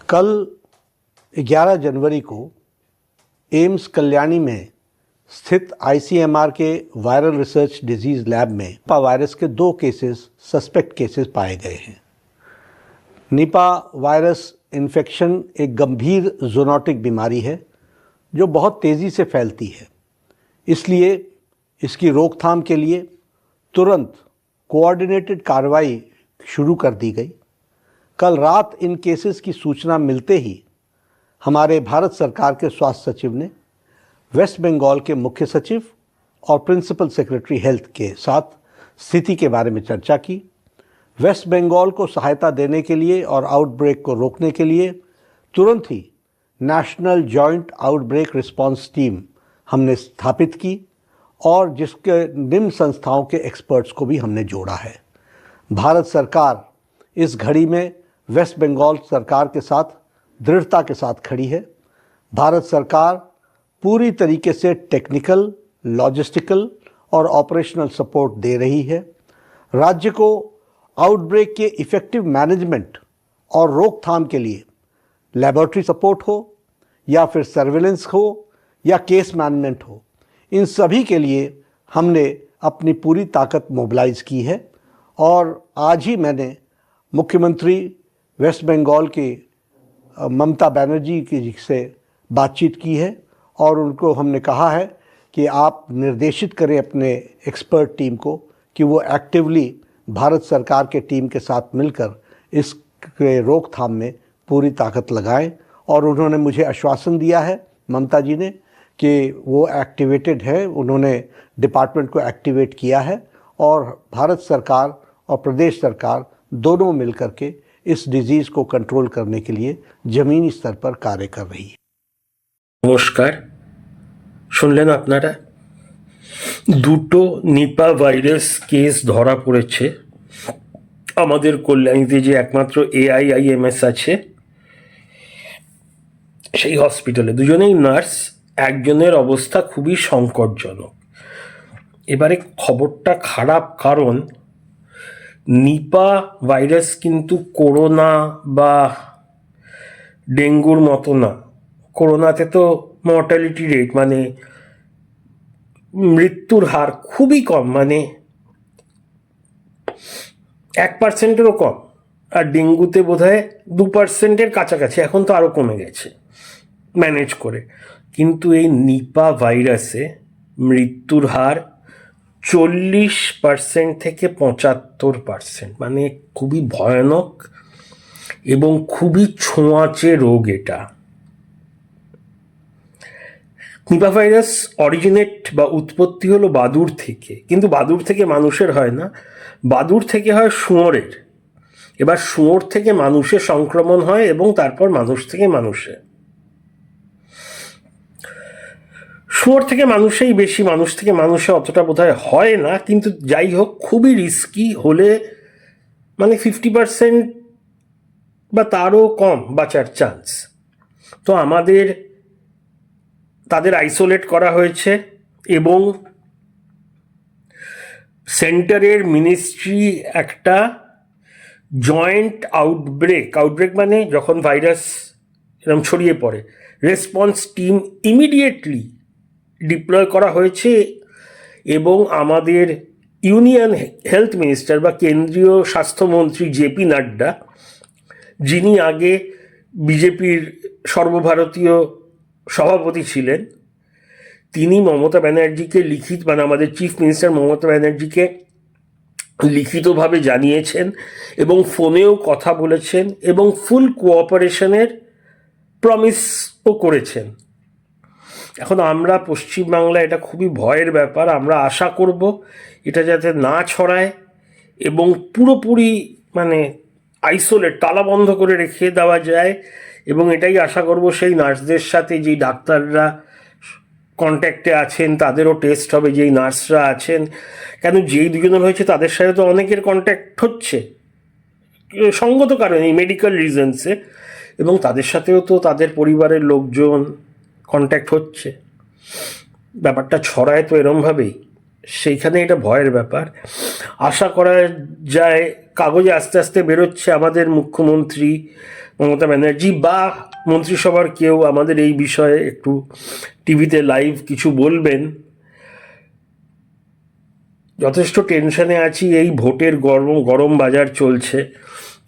कल 11 जनवरी को एम्स कल्याणी में स्थित आईसीएमआर के वायरल रिसर्च डिजीज़ लैब में निपा वायरस के 2 केसेस सस्पेक्ट केसेस पाए गए हैं। निपा वायरस इन्फेक्शन एक गंभीर ज़ूनोटिक बीमारी है जो बहुत तेज़ी से फैलती है, इसलिए इसकी रोकथाम के लिए तुरंत कोऑर्डिनेटेड कार्रवाई शुरू कर दी गई। कल रात इन केसेस की सूचना मिलते ही हमारे भारत सरकार के स्वास्थ्य सचिव ने वेस्ट बंगाल के मुख्य सचिव और प्रिंसिपल सेक्रेटरी हेल्थ के साथ स्थिति के बारे में चर्चा की। वेस्ट बंगाल को सहायता देने के लिए और आउटब्रेक को रोकने के लिए तुरंत ही national joint outbreak response team हमने स्थापित की और जिसके निम्न संस्थाओं के एक्सपर्ट्स को भी हमने जोड़ा है। भारत सरकार इस घड़ी में वेस्ट बंगाल सरकार के साथ दृढ़ता के साथ खड़ी है। भारत सरकार पूरी तरीके से टेक्निकल, लॉजिस्टिकल और ऑपरेशनल सपोर्ट दे रही है। राज्य को आउटब्रेक के इफ़ेक्टिव मैनेजमेंट और रोकथाम के लिए लेबोरेटरी सपोर्ट हो या फिर सर्विलेंस हो या केस मैनेजमेंट हो, इन सभी के लिए हमने अपनी पूरी ताकत मोबिलाइज की है। और आज ही मैंने मुख्यमंत्री वेस्ट बंगाल के ममता बनर्जी की से बातचीत की है और उनको हमने कहा है कि आप निर्देशित करें अपने एक्सपर्ट टीम को कि वो एक्टिवली भारत सरकार के टीम के साथ मिलकर इसके रोकथाम में पूरी ताकत लगाएं। और उन्होंने मुझे आश्वासन दिया है, ममता जी ने, कि वो एक्टिवेटेड है, उन्होंने डिपार्टमेंट को एक्टिवेट किया है और भारत सरकार और प्रदेश सरकार दोनों मिलकर के इस डिजीज़ को कंट्रोल करने के लिए ज़मीनी स्तर पर कार्य कर रही है। নমস্কার, শুনলেন আপনারা দুটো নিপা ভাইরাস কেস ধরা পড়েছে আমাদের কল্যাণীতে যে একমাত্র AIIMS আছে সেই হসপিটালে। দুজনেই নার্স, একজনের অবস্থা খুবই সংকটজনক। এবারে খবরটা খারাপ, কারণ নিপা ভাইরাস কিন্তু করোনা বা ডেঙ্গুর মতো না। করোনাতে তো মর্টালিটি রেট মানে মৃত্যুর হার খুবই কম, মানে 1%-এরও কম, আর ডেঙ্গুতে বোধহয় 2%-এর কাছাকাছি, এখন তো আরও কমে গেছে ম্যানেজ করে। কিন্তু এই নিপা ভাইরাসে মৃত্যুর হার 40% থেকে 75%, মানে খুবই ভয়ানক এবং খুবই ছোঁয়াচে রোগ এটা। নিপা ভাইরাস অরিজিনেট বা উৎপত্তি হলো বাদুড় থেকে, কিন্তু বাদুড় থেকে মানুষের হয় না, বাদুড় থেকে হয় শুয়োরের। এবার শুয়োর থেকে মানুষে সংক্রমণ হয় এবং তারপর মানুষ থেকে মানুষে। শুয়োর থেকে মানুষেই বেশি, মানুষ থেকে মানুষে অতটা বোধহয় হয় না, কিন্তু যাই হোক খুবই রিস্কি। হলে মানে 50% বা তারও কম বাঁচার চান্স। তো তাদের আইসোলেট করা হয়েছে এবং সেন্টারের মিনিস্ট্রি একটা জয়েন্ট আউটব্রেক মানে যখন ভাইরাস এরকম ছড়িয়ে পড়ে, রেসপন্স টিম ইমিডিয়েটলি ডিপ্লয় করা হয়েছে। এবং আমাদের ইউনিয়ন হেলথ মিনিস্টার বা কেন্দ্রীয় স্বাস্থ্যমন্ত্রী জেপি নাড্ডা, যিনি আগে বিজেপির সর্বভারতীয় সভাপতি ছিলেন, তিনি মমতা ব্যানার্জিকে মানে আমাদের চিফ মিনিস্টার মমতা ব্যানার্জিকে লিখিতভাবে জানিয়েছেন এবং ফোনেও কথা বলেছেন এবং ফুল কোঅপারেশনের প্রমিসও করেছেন। এখন আমরা পশ্চিমবাংলা, এটা খুবই ভয়ের ব্যাপার। আমরা আশা করব এটা যাতে না ছড়ায় এবং পুরোপুরি মানে আইসোলেট, তালাবন্ধ করে রেখে দেওয়া যায়। এবং এটাই আশা করব সেই নার্সদের সাথে, যেই ডাক্তাররা কন্ট্যাক্টে আছেন তাদেরও টেস্ট হবে, যেই নার্সরা আছেন, কেন যেই দুজনের হয়েছে তাদের সাথে তো অনেকের কন্ট্যাক্ট হচ্ছে সঙ্গত কারণে, মেডিকেল রিজনসে, এবং তাদের সাথেও তো তাদের পরিবারের লোকজন কন্ট্যাক্ট হচ্ছে। ব্যাপারটা ছড়ায় তো এরমভাবেই, সেইখানে এটা ভয়ের ব্যাপার। আশা করা যায় কাগজে আস্তে আস্তে বেরোচ্ছে আমাদের মুখ্যমন্ত্রী মমতা ব্যানার্জি বা মন্ত্রিসভার কেউ আমাদের এই বিষয়ে একটু টিভিতে লাইভ কিছু বলবেন। যথেষ্ট টেনশনে আছি, এই ভোটের গরম বাজার চলছে,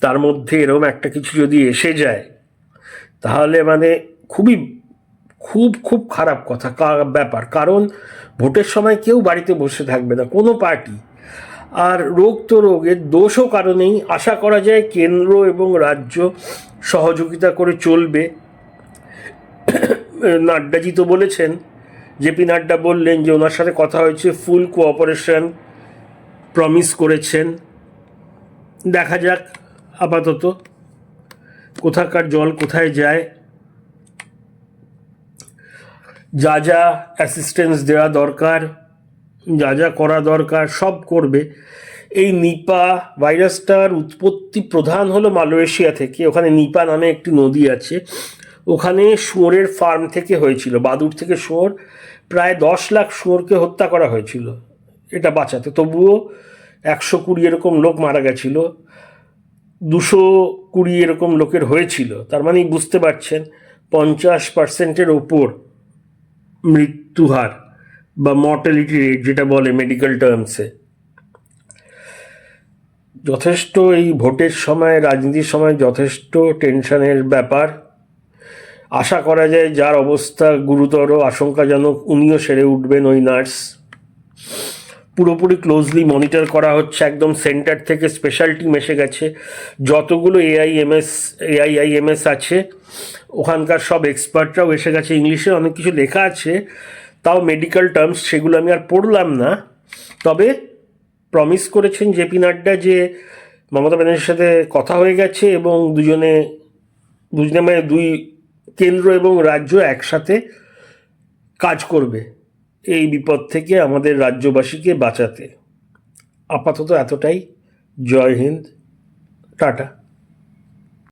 তার মধ্যে এরকম একটা কিছু যদি এসে যায় তাহলে মানে খুব খারাপ কথা ব্যাপার। কারণ ভোটের সময় কেউ বাড়িতে বসে থাকবে না, কোনো পার্টি। আর রোগ তো রোগের দোষও কারণেই আশা করা যায় কেন্দ্র এবং রাজ্য সহযোগিতা করে চলবে। নাড্ডাজি তো বলেছেন, জেপি নাড্ডা বললেন যে ওনার সাথে কথা হয়েছে, ফুল কোঅপারেশন প্রমিস করেছেন। দেখা যাক আপাতত কোথাকার জল কোথায় যায়। যা যা অ্যাসিস্ট্যান্স দেওয়া দরকার, যা যা করা দরকার সব করবে। এই নিপা ভাইরাসটার উৎপত্তি প্রধান হলো মালয়েশিয়া থেকে। ওখানে নিপা নামে একটি নদী আছে, ওখানে শুয়োরের ফার্ম থেকে হয়েছিল, বাদুড় থেকে শুয়োর, প্রায় 10 লাখ শুয়োরকে হত্যা করা হয়েছিল এটা বাঁচাতে। তবুও 120 এরকম লোক মারা গেছিল, 220 এরকম লোকের হয়েছিল। তার মানে বুঝতে পারছেন 50%-এর ওপর মৃত্যুহার বা মর্টালিটি রেট যেটা বলে মেডিকেল টার্মসে। যথেষ্ট এই ভোটের সময়, রাজনীতির সময় যথেষ্ট টেনশনের ব্যাপার। আশা করা যায় যার অবস্থা গুরুতর আশঙ্কাজনক উনিও সেরে উঠবেন, ওই নার্স। পুরোপুরি ক্লোজলি মনিটর করা হচ্ছে, একদম সেন্টার থেকে স্পেশাল টিম এসে গেছে। যতগুলো এআইআইএমএস আছে ওখানকার সব এক্সপার্টরাও এসে গেছে। ইংলিশে অনেক কিছু লেখা আছে, তাও মেডিকেল টার্মস, সেগুলো আমি আর পড়লাম না। তবে প্রমিস করেছেন জেপি নাড্ডা যে মমতা ব্যানার্জির সাথে কথা হয়ে গেছে এবং দুজনে মানে দুই কেন্দ্র এবং রাজ্য একসাথে কাজ করবে এই বিপদ থেকে আমাদের রাজ্যবাসীকে বাঁচাতে। আপাতত এতটাই। জয় হিন্দ, টাটা।